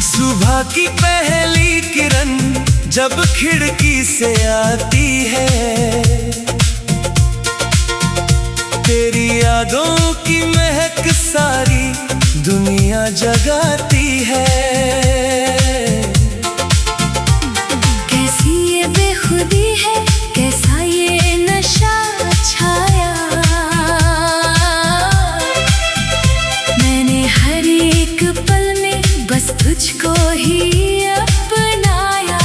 सुबह की पहली किरण जब खिड़की से आती है, तेरी यादों की महक सारी दुनिया जगाती है। कैसी ये बेखुदी है, कैसा ये नशा छाया, मैंने हर एक पल में बस तुझको ही अपनाया।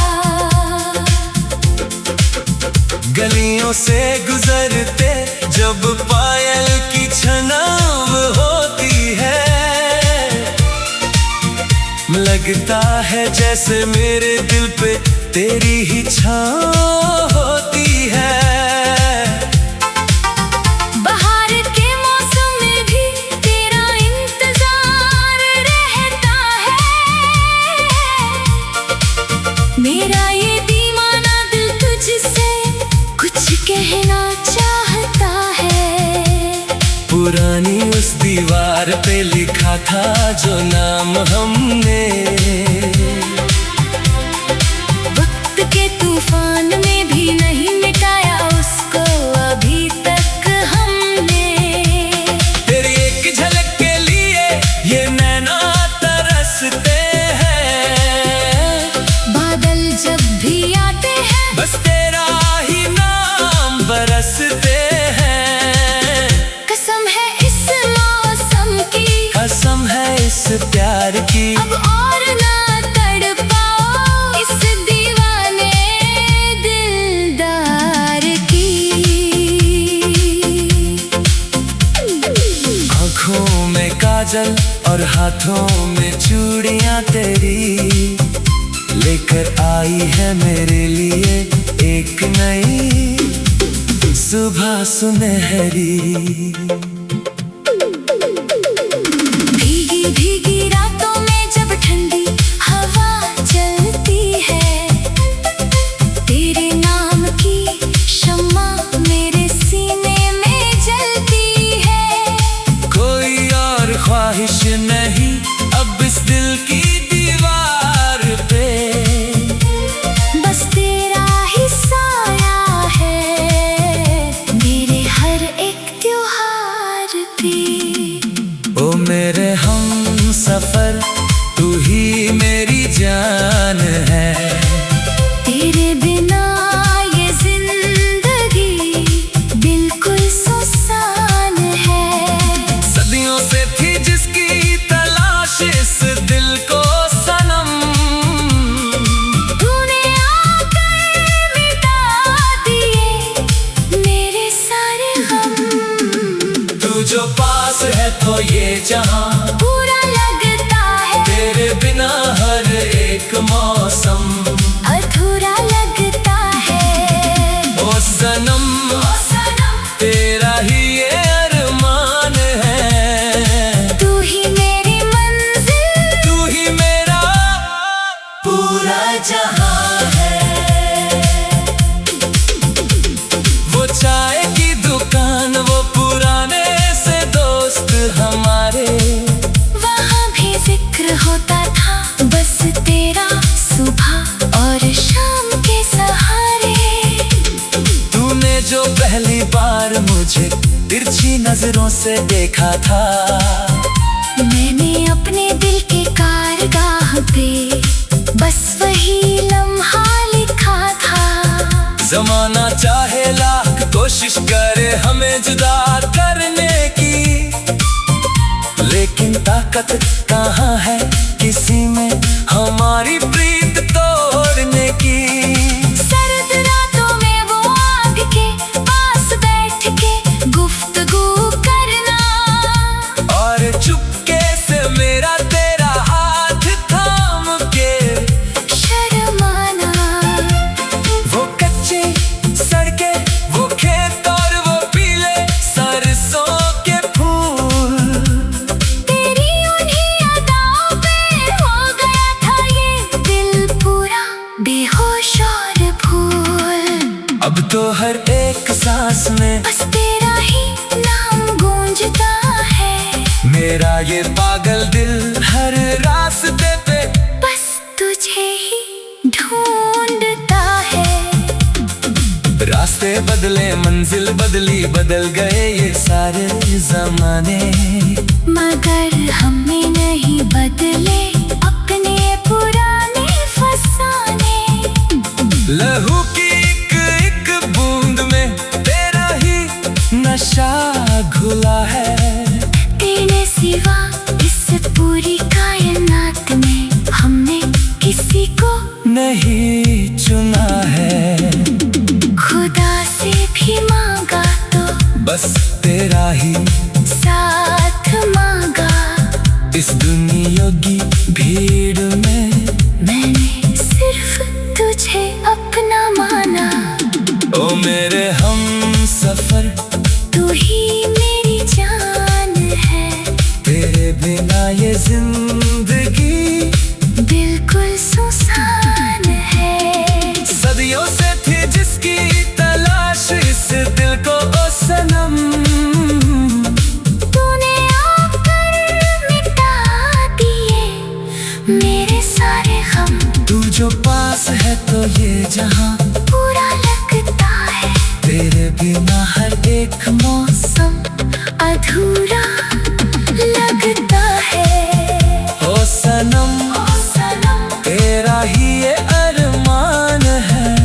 गलियों से गुजरते जब पायल की छनाव होती है, लगता है जैसे मेरे दिल पे तेरी ही छाँव होती है। बाहर के मौसम में भी तेरा इंतजार रहता है, मेरा ये दीवाना दिल तुझसे कुछ कहना चाहता है। पुरानी उस दीवार पे लिखा था जो नाम हमने, वक्त के तूफान में भी नहीं मिटाया उसको अभी तक हमने। तेरी एक झलक के लिए ये नैना तरसते हैं, बादल जब भी आते हैं बस तेरा ही नाम बरसते हैं। कसम है इस मौसम की, कसम है इस प्यार की, अब और ना तड़पाओ इस दीवाने दिलदार की। आँखों में काजल और हाथों में चूड़ियाँ तेरी लेकर आई है मेरे लिए एक नई सुबह सुनहरी। भीगी भीगी रातों में जब ठंडी हवा चलती है, तेरे नाम की शम्मा मेरे सीने में जलती है। कोई और ख्वाहिश नहीं अब इस दिल की दीवार पे, बस तेरा ही साया है मेरे हर एक त्योहार पे। ओ मेरे हम सफर तू ही मेरी जान है, तेरे बिना ये जिंदगी बिल्कुल सुनसान है। सदियों से थी जिसकी तलाश इस दिल को सनम, तूने आकर मिटा दिए मेरे सारे गम। तू जो पास है तो ये जहां पूरा लगता है, तेरे बिना हर एक मौसम अधूरा लगता है। ओ सनम तेरा ही ये अरमान है, तू ही मेरी मंजिल, तू ही मेरा पूरा जहां है। वो चाय की दुकान, वो पुराने से दोस्त हमारे, वहाँ भी जिक्र होता था बस तेरा सुबह और शाम के सहारे। तूने जो पहली बार मुझे तिरछी नजरों से देखा था, मैंने अपने दिल के कारगाह पे बस वही लम्हा लिखा था। जमाना चाहे लाख कोशिश करे हमें जुदा करने की, लेकिन ताकत कहाँ है किसी में हमारी प्रीत तोड़ने की। सर्द रातों में वो आग के पास बैठ के गुफ्तगू करना, और चुपके से मेरा तेरा हाथ थाम के अब तो हर एक सांस में बस तेरा ही नाम गूंजता है। मेरा ये पागल दिल हर रास्ते पे बस तुझे ही ढूंढता है। रास्ते बदले मंजिल बदली, बदल गए ये सारे जमाने, मगर हमें नहीं बदले अपने पुराने फसाने। लहू की एक एक बूंद में तेरा ही नशा घुला है। तेरे सिवा इस पूरी कायनात में हमने किसी को नहीं चुना है। खुदा से भी मांगा तो बस तेरा ही साथ मांगा। इस दुनिया की भीड़ में मैंने सिर्फ तुझे अपना माना। ओ मेरे हम सफर, तू ही मेरी जान है। तेरे बिना ये जिंदगी बिल्कुल सुनसान है। सदियों से थी जिसकी तलाश इस दिल को, ओ सनम तूने आकर मिटा दिए मेरे सारे गम। तू जो पास है तो ये जहां पूरा लगता है। तेरे बिना हर एक मौसम अधूरा लगता है। ओ सनम ओ सनम तेरा ही ये अरमान है।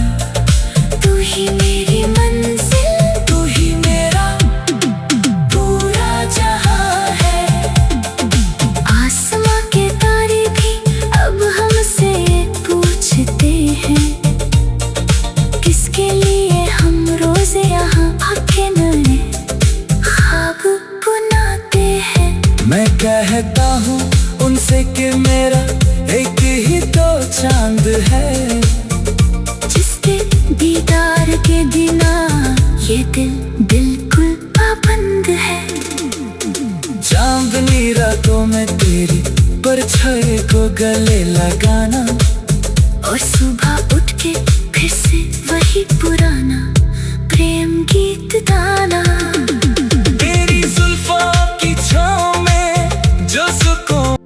तू ही मेरी मंजिल, तू ही मेरा पूरा जहां है। आसमां के तारे भी अब हमसे पूछते हैं, किसके लिए हम रोज यहाँ आके नए ख्वाब बुनाते हैं। मैं कहता हूँ उनसे कि मेरा एक ही तो चांद है, जिसके दीदार के बिना ये दिल बिल्कुल पाबंद है। चांदनी रातों में तेरी परछाई को गले लगाना, और सुबह उठ के फिर से वही पुराना प्रेम गीत गाना। तेरी जुल्फों की छाँव में जो सुकून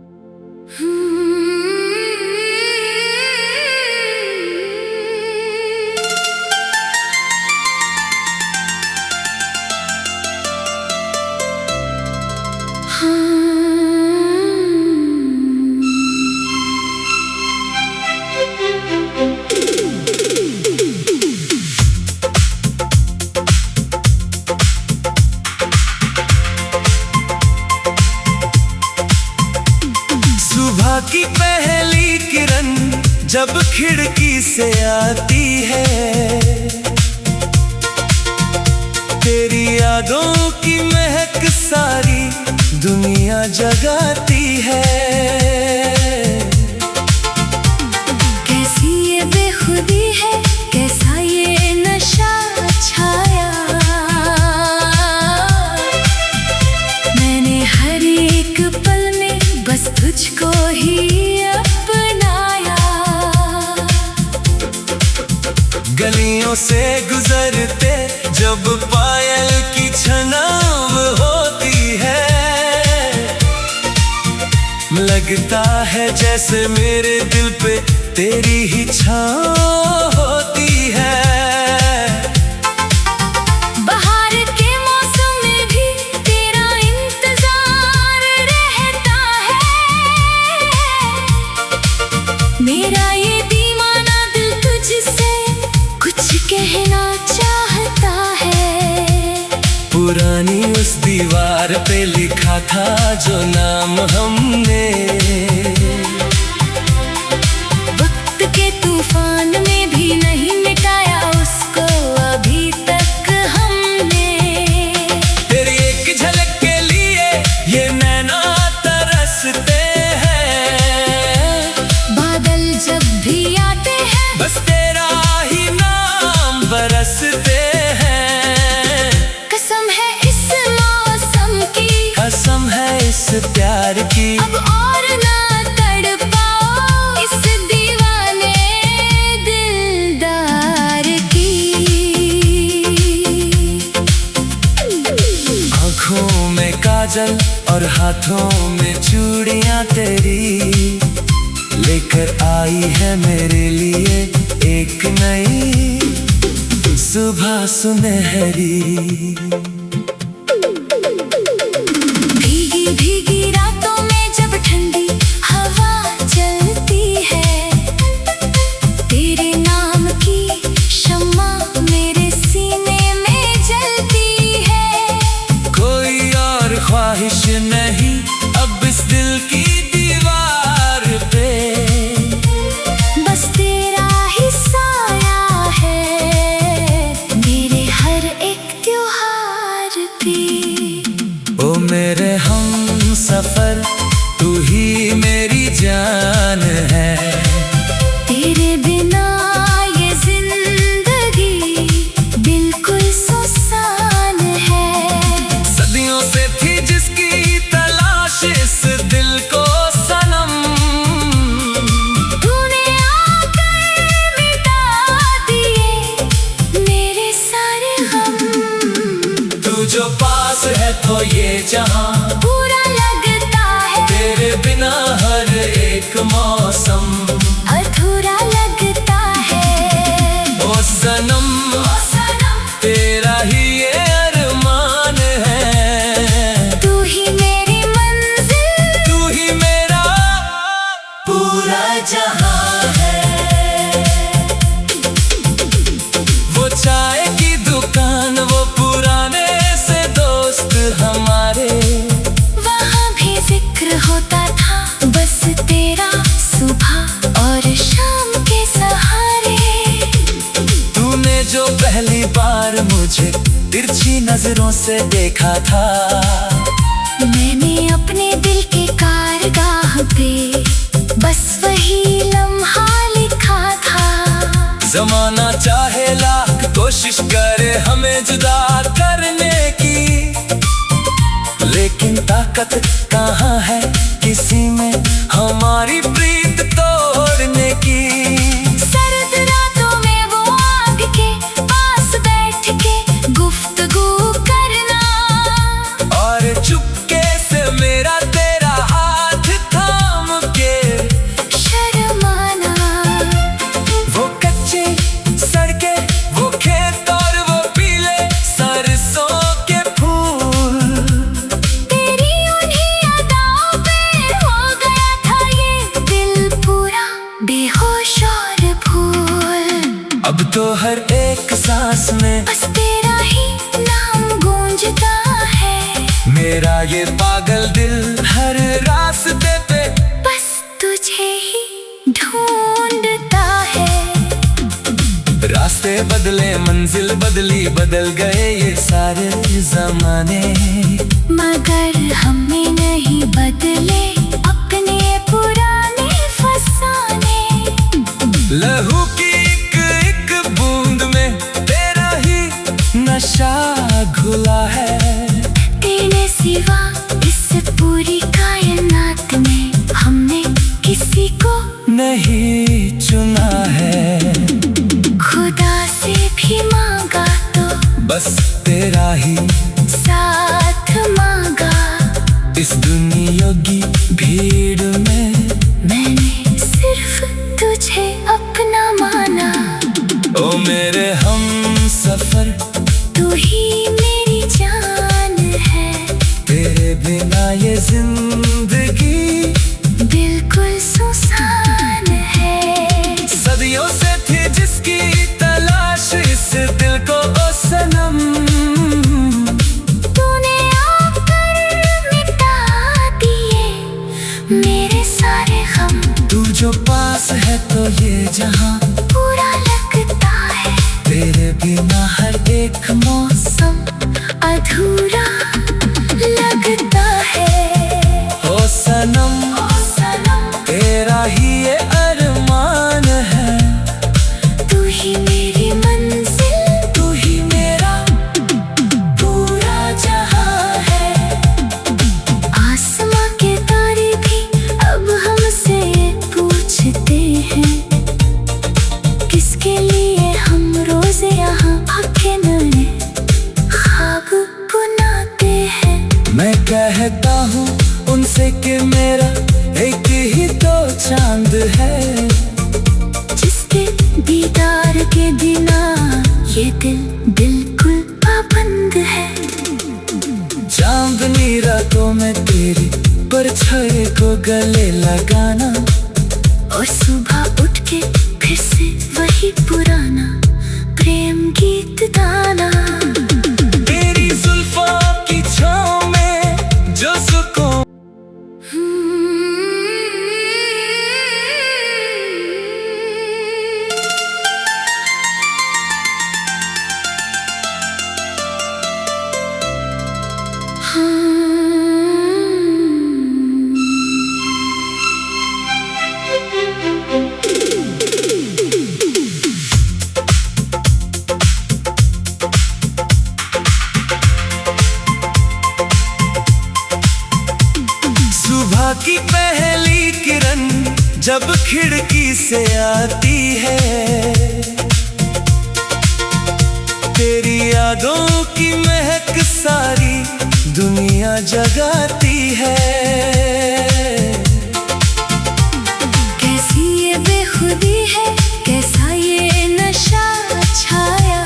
सुबह की पहली किरण जब खिड़की से आती है, तेरी यादों की महक सारी दुनिया जगाती है। कैसी ये बेखुदी है, कैसा ये नशा छाया। मैंने हर एक पल में बस तुझको ही अपनाया। गलियों से गुजरते जब पायल की छनाव होती है, लगता है जैसे मेरे दिल पे तेरी ही छाँव होती है। बाहर के मौसम में भी तेरा इंतजार रहता है। मेरा ये दीवाना दिल तुझसे कुछ कहना चाहता है। पुरानी उस दीवार पे लिखा था जो नाम हमने, वक्त के तूफान में भी नहीं मिटाया उसको अभी तक हमने। तेरी एक झलक के लिए ये नैना तरसते हैं। बादल जब भी आते हैं बस तेरा ही नाम बरसते हैं। कसम है इस मौसम की, कसम है इस प्यार की, अब और ना हाथों में चूड़ियां तेरी लेकर आई है मेरे लिए एक नई सुबह सुनहरी। भीगी भीगी रातों में जब ठंडी हवा चलती है, तेरे नाम की शम्मा मेरे सीने में जलती है। कोई और ख्वाहिश नहीं अब इस दिल की दीवार पे, बस तेरा ही साया है मेरे हर एक त्योहार पे। ओ मेरे हम सफर तू ही मेरी जान है, तेरे बिना ये जिंदगी बिल्कुल सुनसान है। सदियों से थी जिसकी तलाश इस दिल को सनम, तूने आकर मिटा दिए मेरे सारे गम। तू जो पास है तो ये जहां पूरा लगता है, तेरे बिना हर एक मौसम अधूरा लगता है। ओ सनम तेरा ही ये अरमान है, तू ही मेरी मंजिल, तू ही मेरा पूरा जहां है। वो चाय की दुकान, वो पुराने से दोस्त हमारे, वहाँ भी जिक्र होता था बस तेरा सुबह और शाम के सहारे। तूने जो पहली बार मुझे तिरछी नजरों से देखा था, मैंने अपने दिल के कारगाह पे बस वही लम्हा लिखा था। जमाना चाहे लाख कोशिश करे हमें जुदा करने की, लेकिन ताकत कहाँ है किसी में हमारी प्रीत तोड़ने की। सर्द रातों में वो आग के पास बैठ के गुफ्तगू करना, और चुपके से मेरा तेरा हाथ थाम के शर्माना। वो कच्ची सड़कें, वो खेत और वो पीले सरसों के फूल, तेरी उन्हीं अदाओं पे हो गया था ये दिल पूरा बेहोश और भूल। अब तो हर एक सांस में बस तेरा ही नाम गूंजता है, मेरा ये पागल दिल हर रास्ते पे बस तुझे ही ढूंढता है। रास्ते बदले मंजिल बदली, बदल गए ये सारे जमाने, मगर हमें नहीं बदले अपने पुराने फसाने। लहू की एक एक बूंद में तेरा ही नशा घुला है। तेरे सिवा इस पूरी कायनात में हमने किसी को नहीं चुना है, खुदा से भी मांगा तो बस तेरा ही साथ मांगा। इस दुनिया की भीड़ में मैंने सिर्फ तुझे अपना माना। ओ मेरे हम सफर तू ही मेरी जान है, तेरे बिना ये जिंदगी बिल्कुल सुनसान है। सदियों से थी जिसकी तलाश इस दिल को ओ सनम, तूने आकर मिटा दिए मेरे सारे गम। तू जो पास है तो ये जहां पूरा लगता है, तेरे बिना हर एक मौसम अधूरा लगता है। ओ सनम तेरा ही ये अरमान है, तू ही मेरी मंजिल, तू ही मेरा पूरा जहां है। आसमां के तारे भी अब हमसे पूछते हैं, चांद है जिसके दीदार के बिना ये दिल बिल्कुल पाबंद है। चांदनी रातों में तेरी परछाई को गले लगाना, और सुबह उठ के फिर से वही पुराना प्रेम गीत गाना। तेरी जुल्फों की छाँव में जो सुकून सुबह की पहली किरण जब खिड़की से आती है, तेरी यादों की महक सारी दुनिया जगाती है। कैसी ये बेखुदी है, कैसा ये नशा छाया,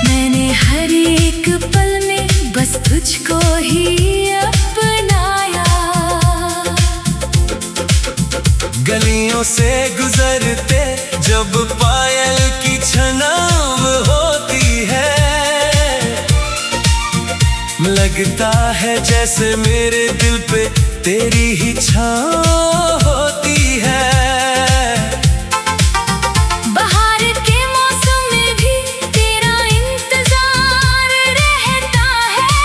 मैंने हर एक पल में बस तुझको ही अपनाया। गलियों से गुजरते जब पायल की छनाव होती है, लगता है जैसे मेरे दिल पे तेरी ही छाँव होती है। बाहर के मौसम में भी तेरा इंतजार रहता है,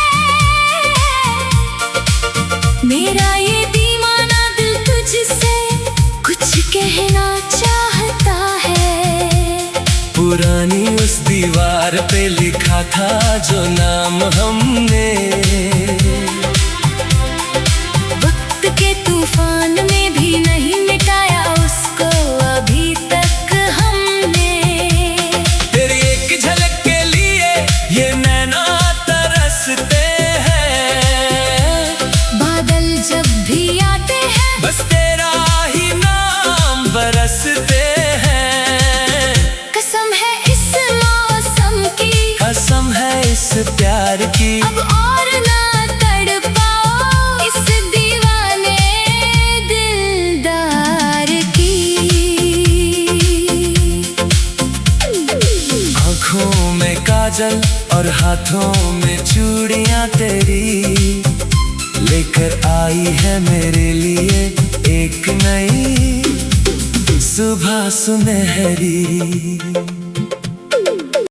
मेरा ये दीवाना दिल तुझसे कुछ कहना चाहता है। पुरानी उस दीवार पे लिखा था जो नाम हमने, वक्त के तूफान में भी नहीं मिटाया उसको अभी तक हमने। तेरी एक झलक के लिए ये नैना तरसते हैं, बादल जब भी आते हैं बस तेरा ही नाम बरसते हैं। कसम है इस मौसम की, कसम है इस प्यार की, अब और ना तड़पाओ इस दीवाने दिलदार की। आँखों में काजल और हाथों में चूड़ियाँ तेरी लेकर आई है मेरे लिए एक नई सुबह सुनहरी।